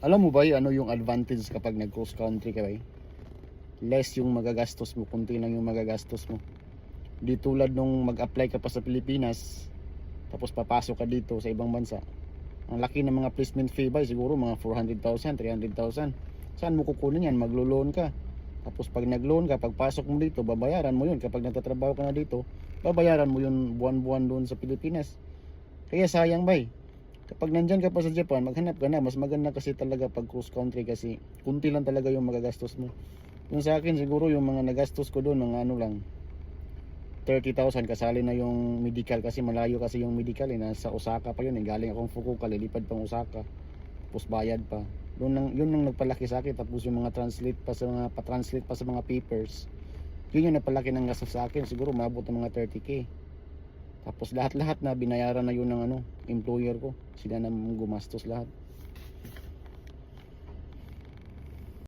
Alam mo ba ano yung advantage kapag nag cross country ka ba? Less yung magagastos mo, kunti lang yung magagastos mo. Di tulad nung mag-apply ka pa sa Pilipinas, tapos papasok ka dito sa ibang bansa. Ang laki ng mga placement fee ba, siguro mga 400,000, 300,000. Saan mo kukunin yan? Maglo-loan ka. Tapos pag nag-loan ka, pagpasok mo dito, babayaran mo yun. Kapag nagtatrabaho ka na dito, babayaran mo yun buwan-buwan doon sa Pilipinas. Kaya sayang ba? Kapag nandyan ka pa sa Japan, maghanap ka na. Mas maganda kasi talaga pag cross country kasi kunti lang talaga yung magagastos mo. Yung sa akin siguro yung mga nagastos ko doon, mga ano lang, 30,000 kasali na yung medical kasi malayo kasi yung medical nasa Osaka pa yun galing akong Fukuoka, lilipad pang Osaka, tapos bayad pa. Yun ang nagpalaki sa akin, tapos yung mga translate pa sa mga pa-translate pa sa mga papers, yun yung nagpalaki ng gastos sa akin, siguro maabot ng mga 30k. Tapos lahat-lahat na binayaran na yun ng employer ko, sila na gumastos lahat.